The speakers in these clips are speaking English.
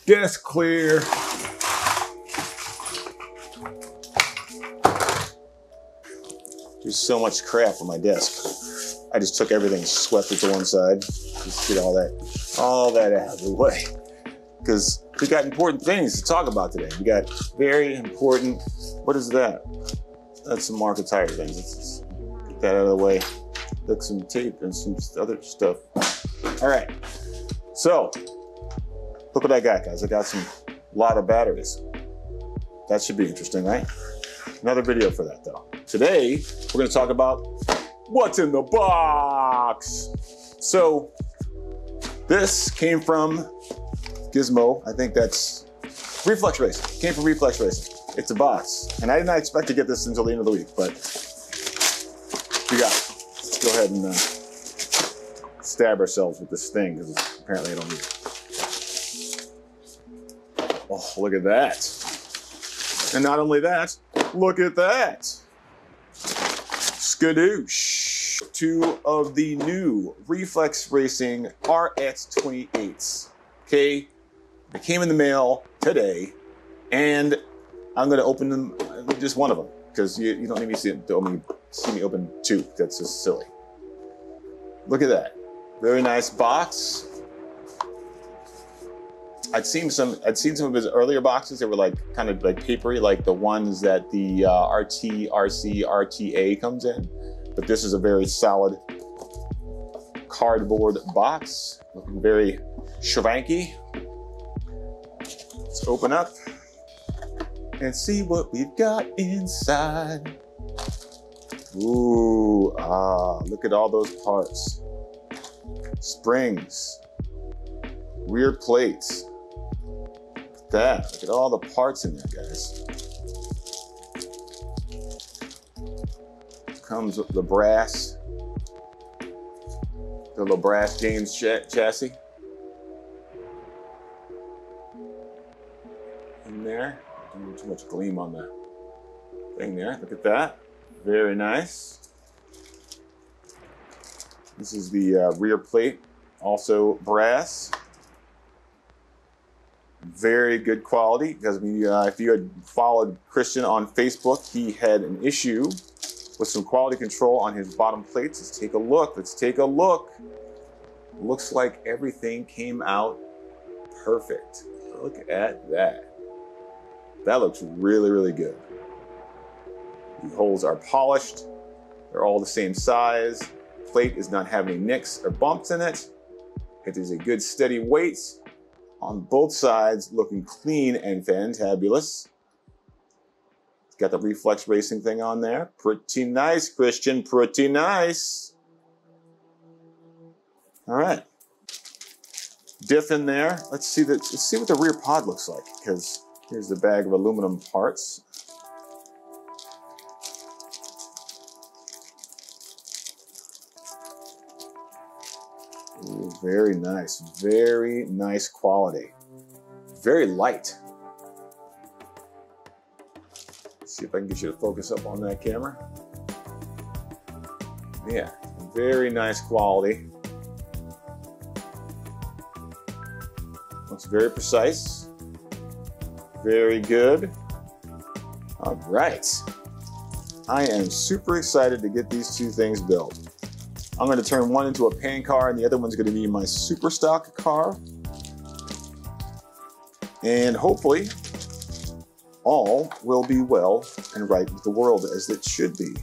Desk clear. There's so much crap on my desk. I just took everything, swept it to one side, just get all that out of the way. Because we got important things to talk about today. We got very important, what is that? That's some market tire things. Let's just get that out of the way. Look, some tape and some other stuff. All right, so look what I got, guys. I got a lot of batteries. That should be interesting, right? Another video for that though. Today, we're gonna talk about what's in the box. So this came from Gizmo. I think that's Reflex Racing. Came from Reflex Racing. It's a box. And I did not expect to get this until the end of the week, but we got it. Let's go ahead and stab ourselves with this thing, because apparently I don't need it. Oh, look at that. And not only that, look at that. Skadoosh. Two of the new Reflex Racing RX28s. Okay, they came in the mail today, and I'm gonna open them, just one of them, because you don't need me to see me open two. That's just silly. Look at that. Very nice box. I'd seen some of his earlier boxes. They were like kind of like papery, like the ones that the RTA comes in. But this is a very solid cardboard box, looking very schwanky. Let's open up and see what we've got inside. Ooh, look at all those parts. Springs, rear plates. Look at all the parts in there, guys. Comes with the brass, the little brass James chassis in there. Too much gleam on the thing there. Look at that. Very nice. This is the rear plate, also brass. Very good quality, because if you had followed Christian on Facebook, he had an issue with some quality control on his bottom plates. Let's take a look. Let's take a look. Looks like everything came out perfect. Look at that. That looks really, really good. The holes are polished. They're all the same size. Plate is not having any nicks or bumps in it. It is a good steady weight on both sides, looking clean and fantabulous. It's got the Reflex Racing thing on there. Pretty nice, Christian, pretty nice. All right. Diff in there. Let's see what the rear pod looks like, because here's the bag of aluminum parts. Ooh, very nice quality. Very light. Let's see if I can get you to focus up on that camera. Yeah, very nice quality. Looks very precise. Very good. All right. I am super excited to get these two things built. I'm going to turn one into a pan car, and the other one's going to be my super stock car. And hopefully, all will be well and right with the world as it should be.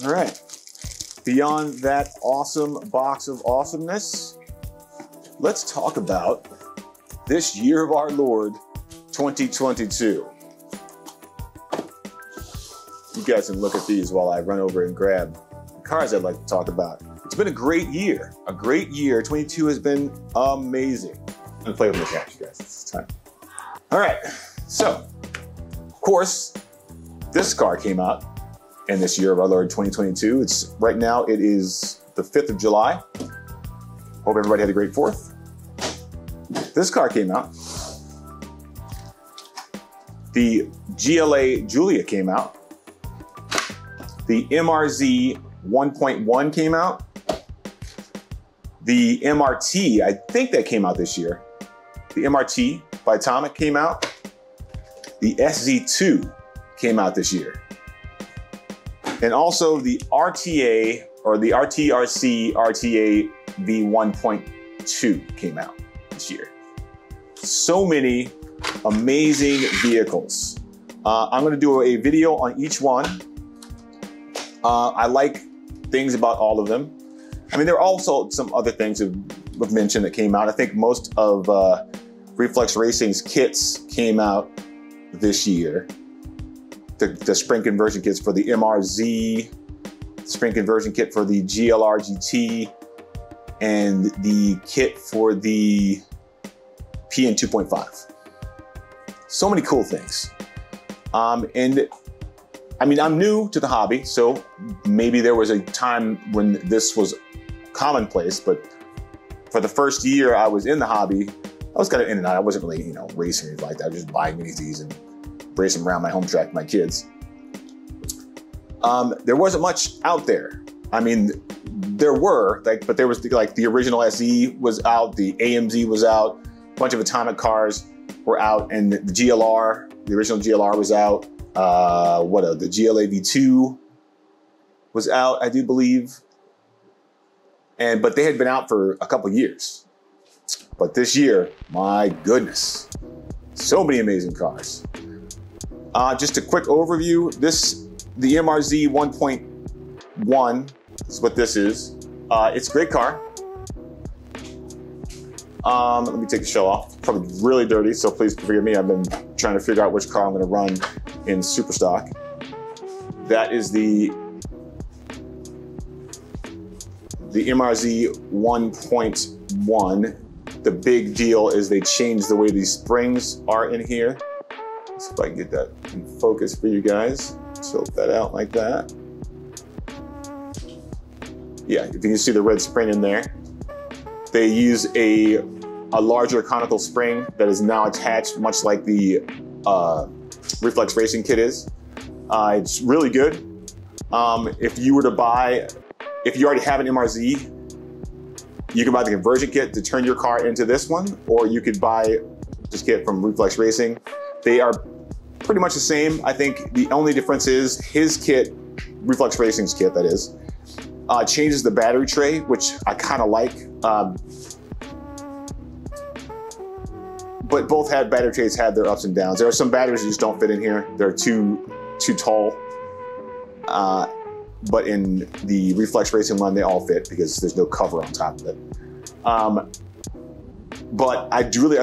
All right. Beyond that awesome box of awesomeness, let's talk about this year of our Lord, 2022. You guys can look at these while I run over and grab the cars I'd like to talk about. It's been a great year. A great year. 22 has been amazing. I'm gonna play with the couch, you guys. It's time. All right. So, of course, this car came out in this year of our Lord 2022. Right now it is the 5th of July. Hope everybody had a great 4th. This car came out. The GLA Giulia came out. The MRZ 1.1 came out. The MRT, I think that came out this year. The MRT by Atomic came out. The SZ2 came out this year. And also the RTA, or the RTRC RTA V1.2 came out this year. So many amazing vehicles. I'm gonna do a video on each one. I like things about all of them. I mean, there are also some other things we've mentioned that came out. I think most of Reflex Racing's kits came out this year. The spring conversion kits for the MRZ, spring conversion kit for the GLR GT, and the kit for the PN 2.5. So many cool things. And I mean, I'm new to the hobby, so maybe there was a time when this was commonplace, but for the first year I was in the hobby, I was kind of in and out. I wasn't really, you know, racing or anything like that. I was just buying minis and racing around my home track with my kids. There wasn't much out there. I mean, there were, but there was like the original SE was out, the AMZ was out, a bunch of Atomic cars were out, and the GLR, the original GLR was out. The GLA V2 was out, I do believe. But they had been out for a couple years. But this year, my goodness, so many amazing cars. Just a quick overview. The MRZ 1.1 is what this is. It's a great car. Let me take the shell off. Probably really dirty, so please forgive me. I've been trying to figure out which car I'm gonna run in super stock. That is the MRZ 1.1. The big deal is they changed the way these springs are in here. Let's see if I can get that in focus for you guys. Tilt that out like that. Yeah, if you can see the red spring in there. They use a larger conical spring that is now attached, much like the Reflex Racing kit is. It's really good. If you were to buy, if you already have an MRZ, you can buy the conversion kit to turn your car into this one, or you could buy this kit from Reflex Racing. They are pretty much the same. I think the only difference is his kit, Reflex Racing's kit that is, changes the battery tray, which I kind of like. But both battery trays have their ups and downs. There are some batteries that just don't fit in here. They're too tall. But in the Reflex Racing one, they all fit because there's no cover on top of it. But I really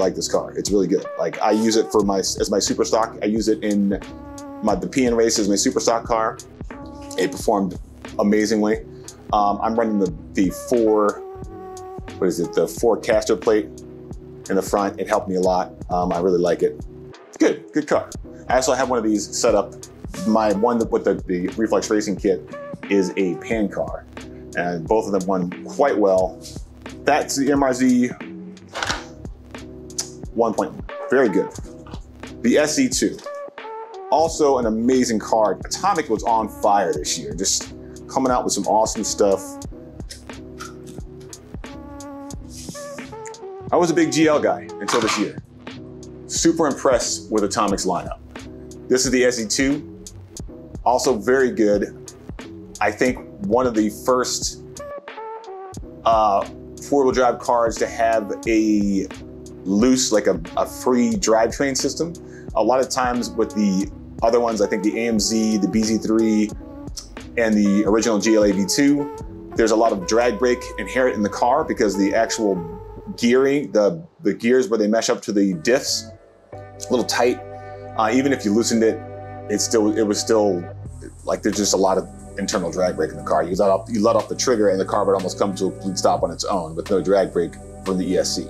like this car. It's really good. Like, I use it for as my super stock. I use it in the PN race as my super stock car. It performed amazingly. I'm running the 4 caster plate in the front. It helped me a lot. I really like it. Good car. I also have one of these set up. My one with the Reflex Racing kit is a pan car, and both of them won quite well. That's the MRZ 1.1, very good. The SZ2, also an amazing car. Atomic was on fire this year, just coming out with some awesome stuff. I was a big GL guy until this year. Super impressed with Atomic's lineup. This is the SZ2. Also very good. I think one of the first four-wheel drive cars to have a loose, like a free drivetrain system. A lot of times with the other ones, I think the AMZ, the BZ3, and the original GLA V2, there's a lot of drag brake inherent in the car because the actual gearing, the gears where they mesh up to the diffs, a little tight. Even if you loosened it, it was still like there's just a lot of internal drag brake in the car. You let off the trigger and the car would almost come to a complete stop on its own with no drag brake from the ESC.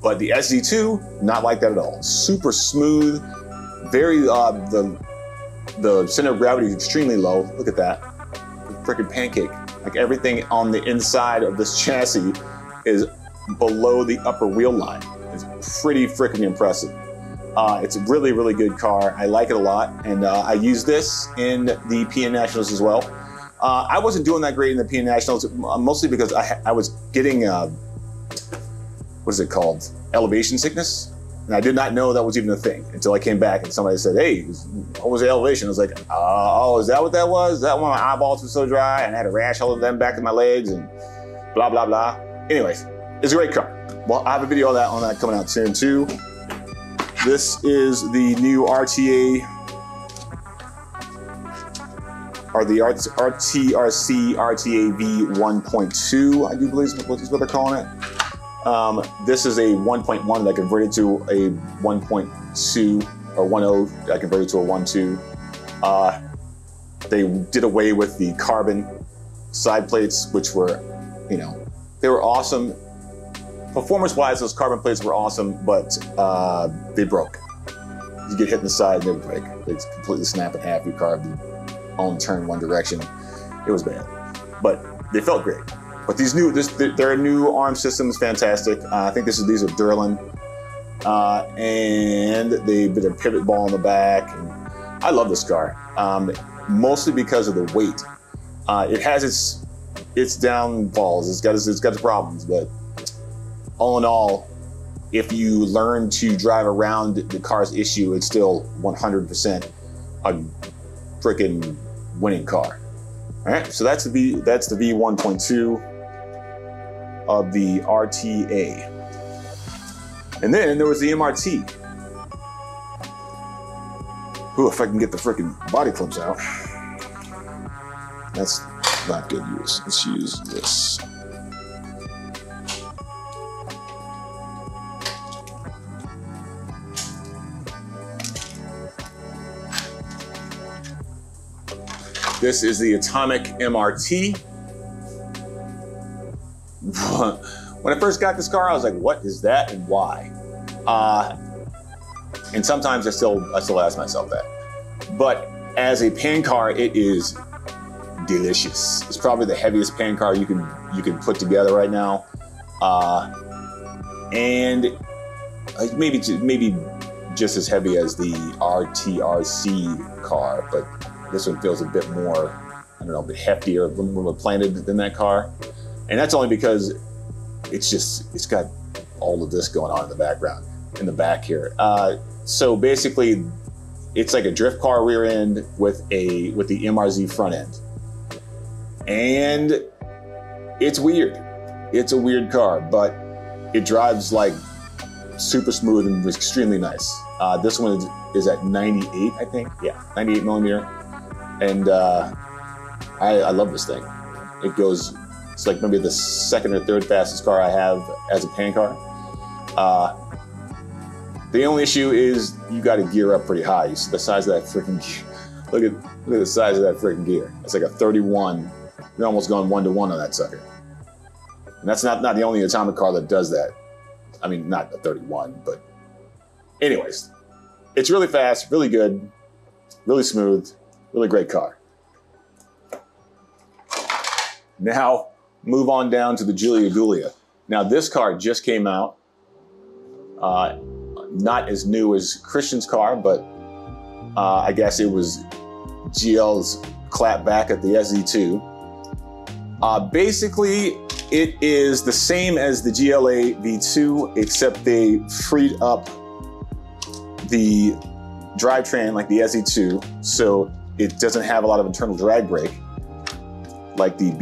But the SZ2, not like that at all. Super smooth, very, the center of gravity is extremely low. Look at that, freaking pancake. Like everything on the inside of this chassis is below the upper wheel line. It's pretty freaking impressive. It's a really, really good car. I like it a lot. And I use this in the PN Nationals as well. I wasn't doing that great in the PN Nationals, mostly because I was getting, what is it called? Elevation sickness. And I did not know that was even a thing until I came back and somebody said, hey, what was the elevation? I was like, oh, is that what that was? Is that when my eyeballs were so dry and I had a rash all of them back in my legs and blah, blah, blah. Anyways, it's a great car. Well, I have a video on that coming out soon too. This is the new RTA, or the RTRC RTA V1.2, I do believe is what they're calling it. This is a 1.1 that converted to a 1.2 or 1.0 that converted to a 1.2. They did away with the carbon side plates, which were, you know, they were awesome. Performance-wise, those carbon plates were awesome, but they broke. You get hit in the side and they would break. They completely snap in half. Your car would only turn one direction. It was bad, but they felt great. But these their new arm system is fantastic. I think these are Durlin, and they did a pivot ball in the back. And I love this car, mostly because of the weight. It has its downfalls. It's got its problems, but all in all, if you learn to drive around the car's issue, it's still 100% a freaking winning car. All right, so that's the V1.2 of the RTA. And then there was the MRT. Ooh, if I can get the freaking body clips out. That's not good use. Let's use this. This is the Atomic MRT. When I first got this car, I was like, what is that and why? And sometimes I still ask myself that. But as a pan car, it is delicious. It's probably the heaviest pan car you can put together right now. And maybe just as heavy as the RTRC car, but this one feels a bit more, I don't know, a bit heftier, a little more planted than that car. And that's only because it's got all of this going on in the background, in the back here. So basically, it's like a drift car rear end with the MRZ front end. And it's weird. It's a weird car, but it drives like super smooth and was extremely nice. This one is at 98, I think. Yeah, 98 millimeter. And I love this thing. It goes, it's like maybe the second or third fastest car I have as a pan car. The only issue is you got to gear up pretty high. You see the size of that freaking gear. Look at the size of that freaking gear. It's like a 31. You're almost going 1-to-1 on that sucker. And that's not the only Atomic car that does that. I mean, not a 31, but anyways, it's really fast, really good, really smooth, really great car. Now, move on down to the Giulia Giulia. Now, this car just came out. Not as new as Christian's car, but I guess it was GL's clap back at the SZ2. Basically, it is the same as the GLA V2, except they freed up the drivetrain like the SZ2, so it doesn't have a lot of internal drag brake like the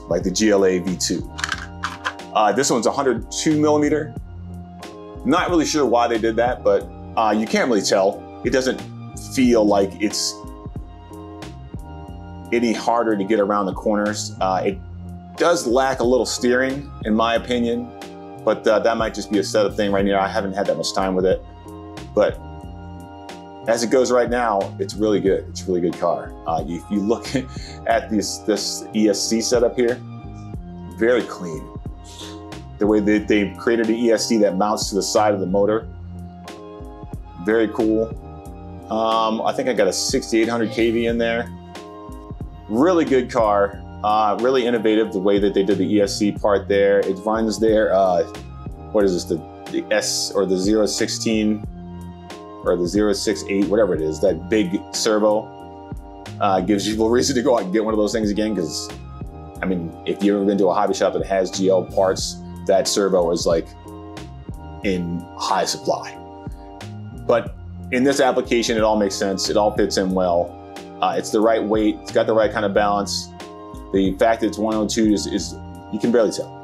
like the GLA V2. This one's 102 millimeter. Not really sure why they did that, but you can't really tell. It doesn't feel like it's any harder to get around the corners. It does lack a little steering, in my opinion, but that might just be a setup thing right now. I haven't had that much time with it, but as it goes right now, it's really good. It's a really good car. If you look at this ESC setup here, very clean. The way that they created an ESC that mounts to the side of the motor, very cool. I think I got a 6800 kV in there. Really good car, really innovative the way that they did the ESC part there. It runs there, what is this, the S or the 016 or the 068, whatever it is, that big servo gives you a reason to go out and get one of those things again. Because, I mean, if you've ever been to a hobby shop that has GL parts, that servo is like in high supply. But in this application, it all makes sense. It all fits in well. It's the right weight. It's got the right kind of balance. The fact that it's 102 is you can barely tell.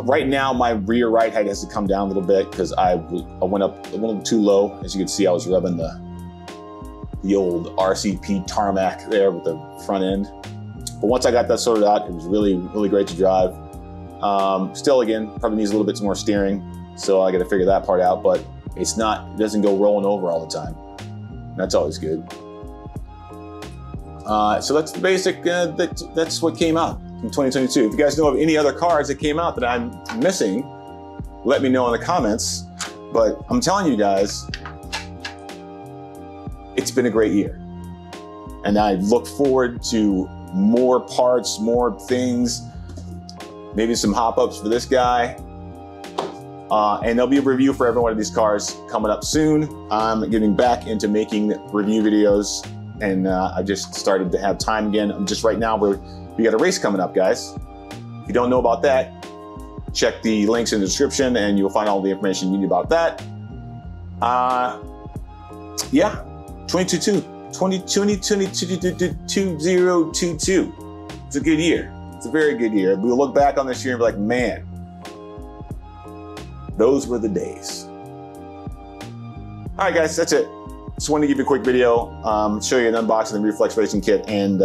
Right now, my rear right height has to come down a little bit because I went up a little too low. As you can see, I was rubbing the old RCP tarmac there with the front end. But once I got that sorted out, it was really, really great to drive. Still, again, probably needs a little bit more steering, so I got to figure that part out. But it doesn't go rolling over all the time. That's always good. So that's the basic. That's what came out in 2022. If you guys know of any other cars that came out that I'm missing, let me know in the comments. But I'm telling you guys, it's been a great year. And I look forward to more parts, more things, maybe some hop-ups for this guy. And there'll be a review for every one of these cars coming up soon. I'm getting back into making review videos, and I just started to have time again. Right now, we got a race coming up, guys. If you don't know about that, check the links in the description and you'll find all the information you need about that. Yeah, 2022. It's a good year. It's a very good year. We'll look back on this year and be like, man, those were the days. All right, guys, that's it. Just wanted to give you a quick video, show you an unboxing of the Reflex Racing kit, and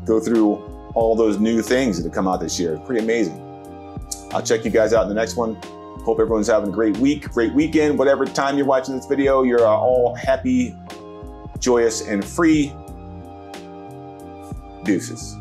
go through all those new things that have come out this year. Pretty amazing. I'll check you guys out in the next one. Hope everyone's having a great week, great weekend. Whatever time you're watching this video, you're all happy, joyous, and free. Deuces.